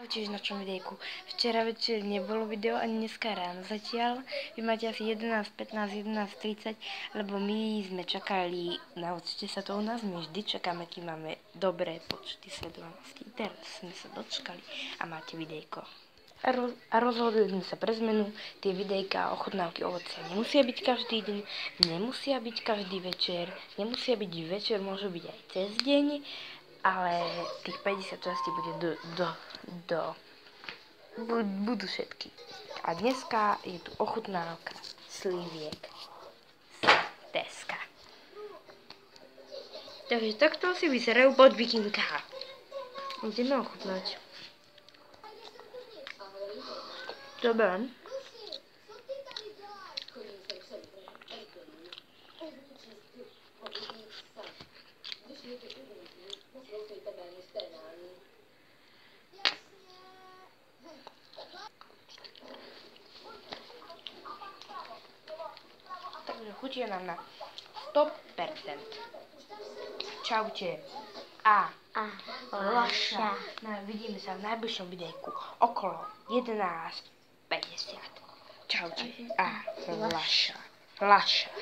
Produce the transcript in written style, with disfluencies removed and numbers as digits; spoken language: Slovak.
Tiež na čom videjku. Včera večer nebolo video, ani dneska ráno zatiaľ. Vy máte asi 11:15, 11:30, lebo my sme čakali, naučte sa to u nás, my vždy čakáme, kým máme dobré počty sledovanosti. Teraz sme sa dočkali a máte videjko. A rozhodli sme sa pre zmenu, tie videjka, ochutnávky ovocia nemusia byť každý deň, nemusia byť každý večer, nemusia byť večer, môžu byť aj cez deň, ale tých 50 častí bude budú všetky. A dneska je tu ochutnávka sliviek z Teska. Takže takto si vyzerajú podvikinká. Ideme ochutnať. Dobre. Takže chutia nám na 100%. Čaute. A Laša. Vidíme sa v najbližšom videjku okolo 11:50. Čaute. A Laša.